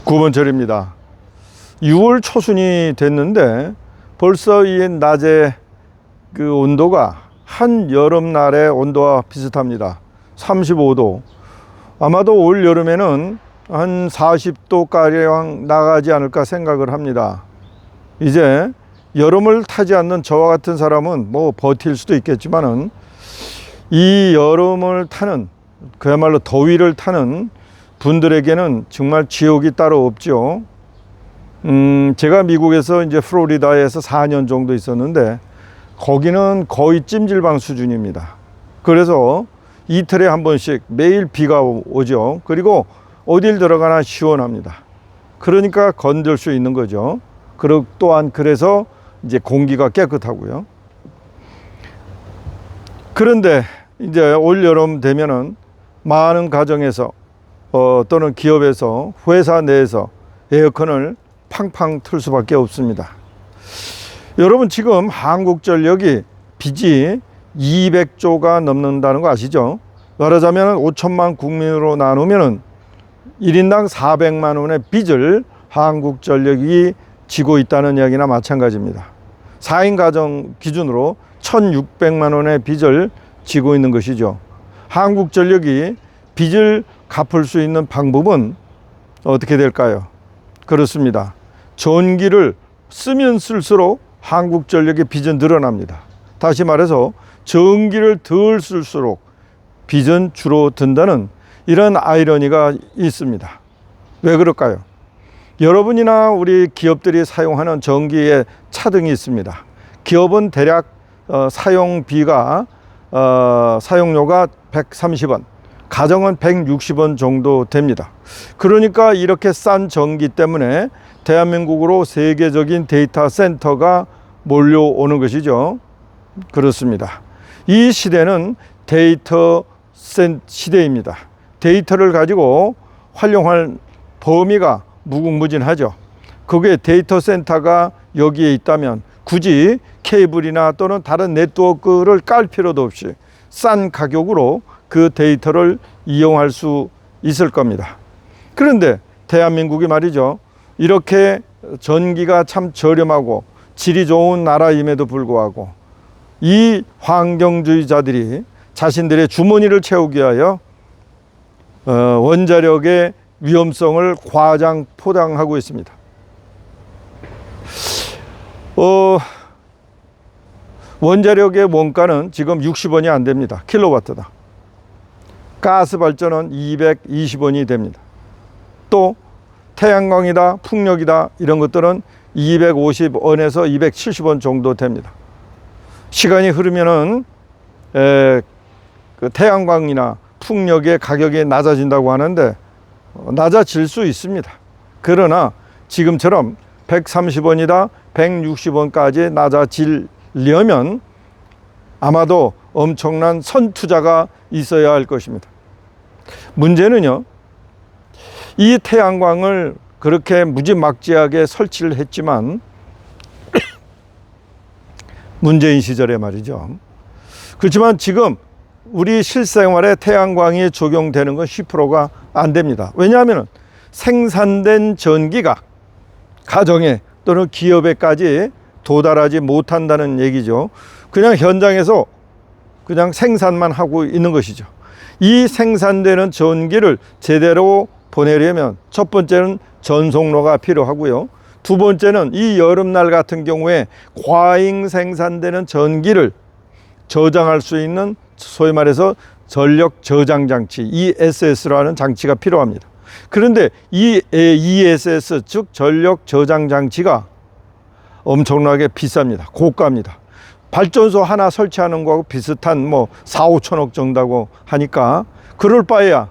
9번절입니다. 6월 초순이 됐는데 벌써 이 낮에 그 온도가 한 여름날의 온도와 비슷합니다. 35도. 아마도 올 여름에는 한 40도가량 나가지 않을까 생각을 합니다. 이제 여름을 타지 않는 저와 같은 사람은 뭐 버틸 수도 있겠지만은 이 여름을 타는, 그야말로 더위를 타는 분들에게는 정말 지옥이 따로 없죠. 제가 미국에서 이제 플로리다에서 4년 정도 있었는데 거기는 거의 찜질방 수준입니다. 그래서 이틀에 한 번씩 매일 비가 오죠. 그리고 어딜 들어가나 시원합니다. 그러니까 건들 수 있는 거죠. 또한 그래서 이제 공기가 깨끗하고요. 그런데 이제 올 여름 되면은 많은 가정에서 또는 기업에서, 회사 내에서 에어컨을 팡팡 틀 수밖에 없습니다. 여러분, 지금 한국전력이 빚이 200조가 넘는다는 거 아시죠? 말하자면 5천만 국민으로 나누면 1인당 400만 원의 빚을 한국전력이 지고 있다는 이야기나 마찬가지입니다. 4인 가정 기준으로 1,600만 원의 빚을 지고 있는 것이죠. 한국전력이 빚을 갚을 수 있는 방법은 어떻게 될까요? 그렇습니다. 전기를 쓰면 쓸수록 한국전력의 빚은 늘어납니다. 다시 말해서 전기를 덜 쓸수록 빚은 줄어든다는 이런 아이러니가 있습니다. 왜 그럴까요? 여러분이나 우리 기업들이 사용하는 전기의 차등이 있습니다. 기업은 대략 사용료가 130원, 가정은 160원 정도 됩니다. 그러니까 이렇게 싼 전기 때문에 대한민국으로 세계적인 데이터 센터가 몰려오는 것이죠. 그렇습니다. 이 시대는 데이터 시대입니다. 데이터를 가지고 활용할 범위가 무궁무진하죠. 그게 데이터 센터가 여기에 있다면 굳이 케이블이나 또는 다른 네트워크를 깔 필요도 없이 싼 가격으로 그 데이터를 이용할 수 있을 겁니다. 그런데 대한민국이 말이죠, 이렇게 전기가 참 저렴하고 질이 좋은 나라임에도 불구하고 이 환경주의자들이 자신들의 주머니를 채우기 위하여 원자력의 위험성을 과장 포장하고 있습니다. 원자력의 원가는 지금 60원이 안 됩니다. 킬로와트당. 가스 발전은 220원이 됩니다. 또 태양광이다, 풍력이다 이런 것들은 250원에서 270원 정도 됩니다. 시간이 흐르면은 그 태양광이나 풍력의 가격이 낮아진다고 하는데 낮아질 수 있습니다. 그러나 지금처럼 130원이다 160원까지 낮아지려면 아마도 엄청난 선투자가 있어야 할 것입니다. 문제는요, 이 태양광을 그렇게 무지막지하게 설치를 했지만 문재인 시절에 말이죠. 그렇지만 지금 우리 실생활에 태양광이 적용되는 건 10%가 안 됩니다. 왜냐하면 생산된 전기가 가정에 또는 기업에까지 도달하지 못한다는 얘기죠. 그냥 현장에서 그냥 생산만 하고 있는 것이죠. 이 생산되는 전기를 제대로 보내려면 첫 번째는 전송로가 필요하고요. 두 번째는 이 여름날 같은 경우에 과잉 생산되는 전기를 저장할 수 있는 소위 말해서 전력 저장 장치 ESS라는 장치가 필요합니다. 그런데 이 ESS 즉 전력 저장 장치가 엄청나게 비쌉니다. 고가입니다. 발전소 하나 설치하는 거하고 비슷한 뭐 4, 5천억 정도라고 하니까 그럴 바에야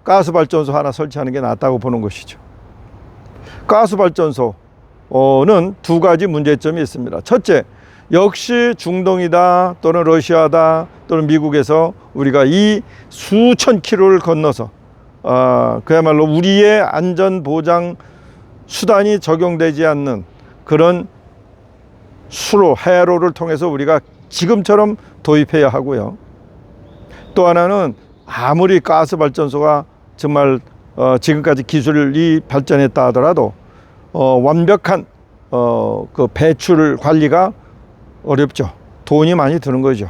가스 발전소 하나 설치하는 게 낫다고 보는 것이죠. 가스 발전소는 두 가지 문제점이 있습니다. 첫째, 역시 중동이다 또는 러시아다 또는 미국에서 우리가 이 수천 킬로를 건너서 그야말로 우리의 안전보장 수단이 적용되지 않는 그런 해로를 통해서 우리가 지금처럼 도입해야 하고요. 또 하나는 아무리 가스 발전소가 정말 지금까지 기술이 발전했다 하더라도 완벽한 그 배출 관리가 어렵죠. 돈이 많이 드는 거죠.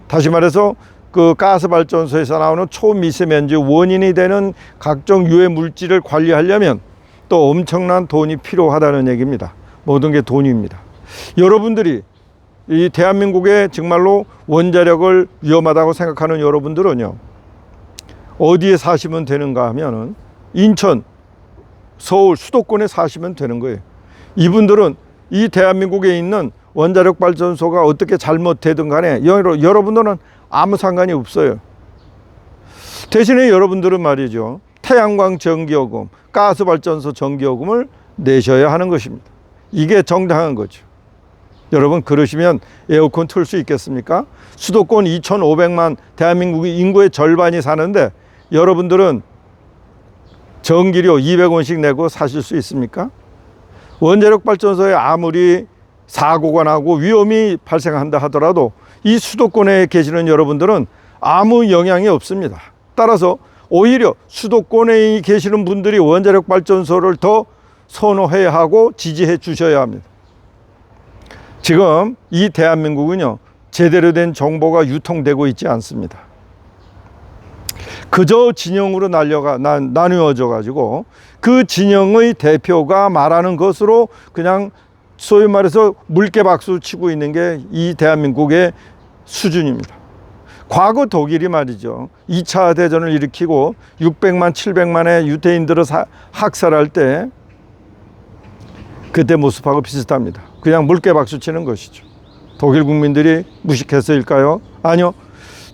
다시 말해서 그 가스 발전소에서 나오는 초미세먼지 원인이 되는 각종 유해 물질을 관리하려면 또 엄청난 돈이 필요하다는 얘기입니다. 모든 게 돈입니다. 여러분들이 이 대한민국에 정말로 원자력을 위험하다고 생각하는 여러분들은요, 어디에 사시면 되는가 하면은 인천, 서울, 수도권에 사시면 되는 거예요. 이분들은 이 대한민국에 있는 원자력 발전소가 어떻게 잘못되든 간에 여러분들은 아무 상관이 없어요. 대신에 여러분들은 말이죠, 태양광 전기요금, 가스발전소 전기요금을 내셔야 하는 것입니다. 이게 정당한 거죠. 여러분, 그러시면 에어컨 틀 수 있겠습니까? 수도권 2,500만 대한민국 인구의 절반이 사는데 여러분들은 전기료 200원씩 내고 사실 수 있습니까? 원자력 발전소에 아무리 사고가 나고 위험이 발생한다 하더라도 이 수도권에 계시는 여러분들은 아무 영향이 없습니다. 따라서 오히려 수도권에 계시는 분들이 원자력 발전소를 더 선호해야 하고 지지해 주셔야 합니다. 지금 이 대한민국은요, 제대로 된 정보가 유통되고 있지 않습니다. 그저 진영으로 나누어져 가지고 그 진영의 대표가 말하는 것으로 그냥 소위 말해서 물개박수 치고 있는 게 이 대한민국의 수준입니다. 과거 독일이 말이죠, 2차 대전을 일으키고 600만 700만의 유대인들을 학살할 때 그때 모습하고 비슷합니다. 그냥 물개박수 치는 것이죠. 독일 국민들이 무식해서일까요? 아니요.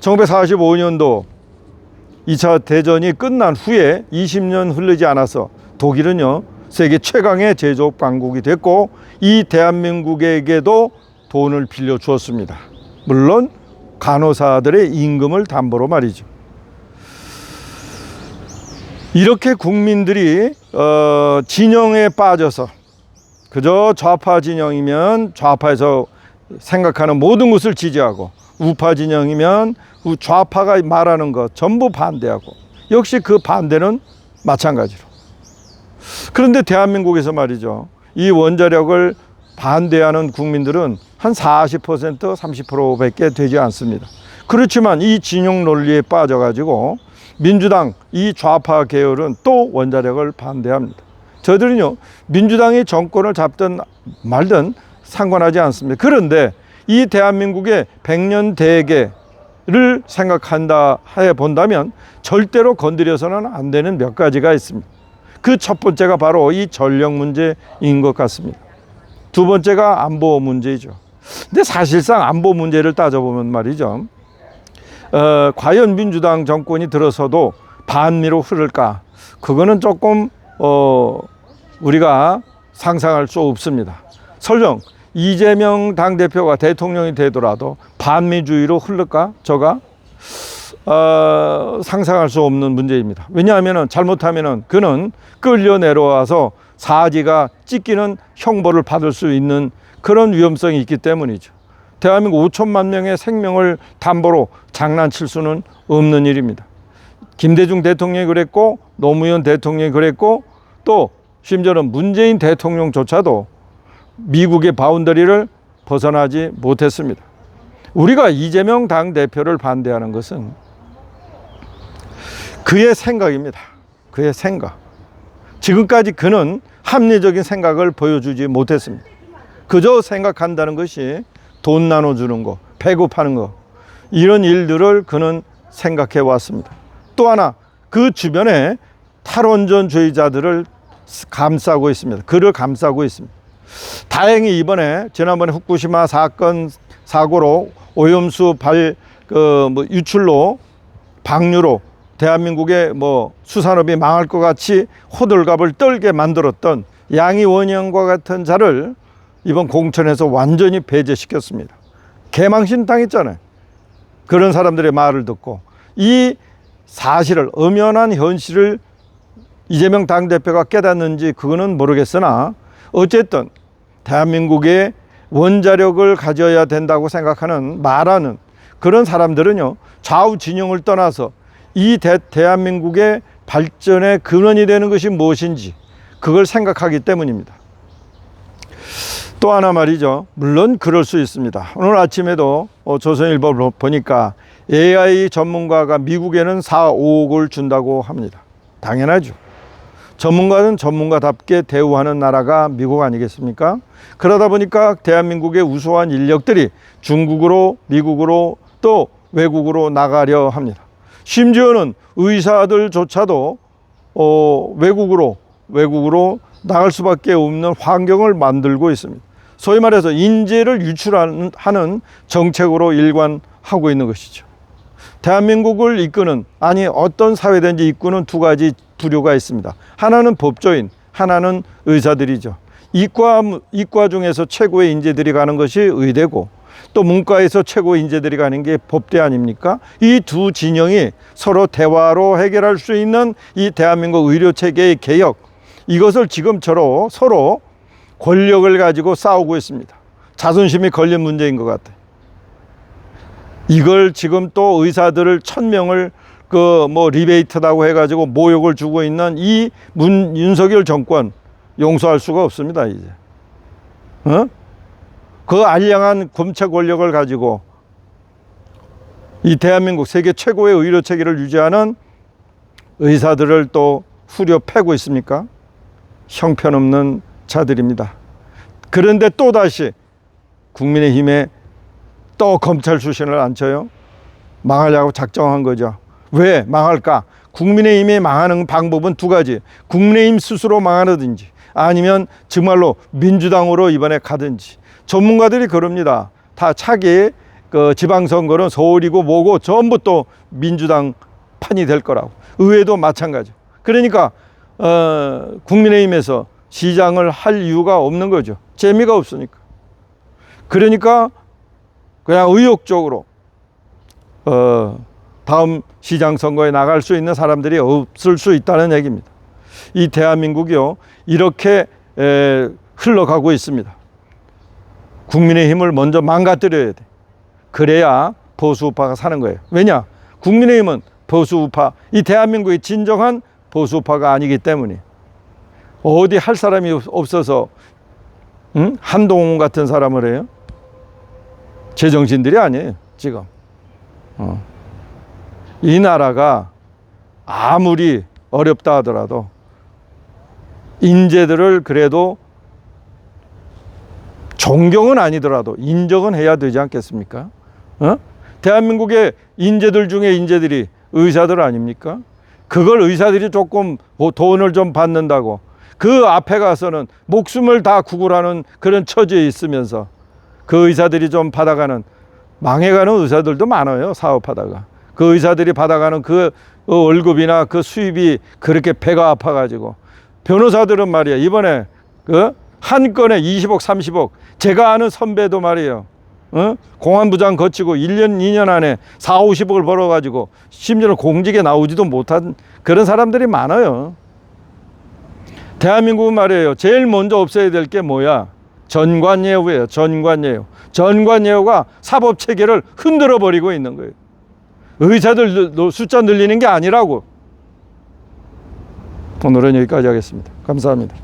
1945년도 2차 대전이 끝난 후에 20년 흐르지 않아서 독일은요, 세계 최강의 제조업 강국이 됐고 이 대한민국에게도 돈을 빌려 주었습니다. 물론 간호사들의 임금을 담보로 말이죠. 이렇게 국민들이 진영에 빠져서 그저 좌파 진영이면 좌파에서 생각하는 모든 것을 지지하고 우파 진영이면 좌파가 말하는 것 전부 반대하고, 역시 그 반대는 마찬가지로. 그런데 대한민국에서 말이죠, 이 원자력을 반대하는 국민들은 한 40%, 30%밖에 되지 않습니다. 그렇지만 이 진영 논리에 빠져가지고 민주당 이 좌파 계열은 또 원자력을 반대합니다. 저들은요, 민주당이 정권을 잡든 말든 상관하지 않습니다. 그런데 이 대한민국의 100년 대계를 생각한다 해 본다면 절대로 건드려서는 안 되는 몇 가지가 있습니다. 그 첫 번째가 바로 이 전력 문제인 것 같습니다. 두 번째가 안보 문제이죠. 근데 사실상 안보 문제를 따져보면 말이죠, 과연 민주당 정권이 들어서도 반미로 흐를까? 그거는 조금 우리가 상상할 수 없습니다. 설령 이재명 당대표가 대통령이 되더라도 반미주의로 흐를까? 저가 상상할 수 없는 문제입니다. 왜냐하면 잘못하면 그는 끌려 내려와서 사지가 찢기는 형벌을 받을 수 있는 그런 위험성이 있기 때문이죠. 대한민국 5천만 명의 생명을 담보로 장난칠 수는 없는 일입니다. 김대중 대통령이 그랬고 노무현 대통령이 그랬고 또 심지어는 문재인 대통령조차도 미국의 바운더리를 벗어나지 못했습니다. 우리가 이재명 당대표를 반대하는 것은 그의 생각입니다. 그의 생각. 지금까지 그는 합리적인 생각을 보여주지 못했습니다. 그저 생각한다는 것이 돈 나눠주는 거, 배급하는 거, 이런 일들을 그는 생각해 왔습니다. 또 하나, 그 주변에 탈원전주의자들을 감싸고 있습니다. 그를 감싸고 있습니다. 다행히 이번에 지난번에 후쿠시마 사고로 오염수 유출로 방류로 대한민국의 수산업이 망할 것 같이 호들갑을 떨게 만들었던 양이원영과 같은 자를 이번 공천에서 완전히 배제시켰습니다. 개망신 당했잖아요. 그런 사람들의 말을 듣고 이 사실을, 엄연한 현실을 이재명 당대표가 깨닫는지 그거는 모르겠으나 어쨌든 대한민국의 원자력을 가져야 된다고 생각하는, 말하는 그런 사람들은요, 좌우 진영을 떠나서 이 대한민국의 발전의 근원이 되는 것이 무엇인지 그걸 생각하기 때문입니다. 또 하나 말이죠. 물론 그럴 수 있습니다. 오늘 아침에도 조선일보 보니까 AI 전문가가 미국에는 4, 5억을 준다고 합니다. 당연하죠. 전문가는 전문가답게 대우하는 나라가 미국 아니겠습니까? 그러다 보니까 대한민국의 우수한 인력들이 중국으로, 미국으로 또 외국으로 나가려 합니다. 심지어는 의사들조차도 외국으로 나갈 수밖에 없는 환경을 만들고 있습니다. 소위 말해서 인재를 유출하는 정책으로 일관하고 있는 것이죠. 대한민국을 이끄는, 아니 어떤 사회든지 이끄는 두 가지 부류가 있습니다. 하나는 법조인, 하나는 의사들이죠. 이과 중에서 최고의 인재들이 가는 것이 의대고, 또 문과에서 최고의 인재들이 가는 게 법대 아닙니까? 이 두 진영이 서로 대화로 해결할 수 있는 이 대한민국 의료체계의 개혁, 이것을 지금처럼 서로 권력을 가지고 싸우고 있습니다. 자존심이 걸린 문제인 것 같아요. 이걸 지금 또 의사들을 1000명을 리베이트라고 해가지고 모욕을 주고 있는 이 윤석열 정권 용서할 수가 없습니다, 이제. 그 알량한 검찰 권력을 가지고 이 대한민국 세계 최고의 의료 체계를 유지하는 의사들을 또 후려 패고 있습니까? 형편없는 자들입니다. 그런데 또다시 국민의힘에 또 검찰 출신을 앉혀요. 망하려고 작정한 거죠. 왜 망할까? 국민의힘이 망하는 방법은 두 가지. 국민의힘 스스로 망하든지 아니면 정말로 민주당으로 이번에 가든지. 전문가들이 그럽니다. 다 차기 지방선거는 서울이고 뭐고 전부 또 민주당 판이 될 거라고. 의회도 마찬가지. 그러니까 국민의힘에서 시장을 할 이유가 없는 거죠. 재미가 없으니까. 그러니까 그냥 의욕적으로 다음 시장 선거에 나갈 수 있는 사람들이 없을 수 있다는 얘기입니다. 이 대한민국이요, 이렇게 흘러가고 있습니다. 국민의힘을 먼저 망가뜨려야 돼. 그래야 보수우파가 사는 거예요. 왜냐? 국민의힘은 보수우파, 이 대한민국의 진정한 보수우파가 아니기 때문에. 어디 할 사람이 없어서 한동훈 같은 사람을 해요? 제정신들이 아니에요, 지금. 이 나라가 아무리 어렵다 하더라도 인재들을 그래도 존경은 아니더라도 인정은 해야 되지 않겠습니까? 대한민국의 인재들 중에 인재들이 의사들 아닙니까? 그걸 의사들이 조금 돈을 좀 받는다고 그 앞에 가서는 목숨을 다 구걸하는 그런 처지에 있으면서 그 의사들이 좀 받아가는, 망해가는 의사들도 많아요. 사업하다가 그 의사들이 받아가는 그 월급이나 그 수입이 그렇게 배가 아파가지고. 변호사들은 말이야, 이번에 한 건에 20억 30억, 제가 아는 선배도 말이에요, 공안부장 거치고 1년 2년 안에 4, 50억을 벌어가지고 심지어는 공직에 나오지도 못한 그런 사람들이 많아요. 대한민국은 말이에요, 제일 먼저 없애야 될 게 뭐야? 전관예우예요. 전관예우. 전관예우가 사법체계를 흔들어 버리고 있는 거예요. 의사들 숫자 늘리는 게 아니라고. 오늘은 여기까지 하겠습니다. 감사합니다.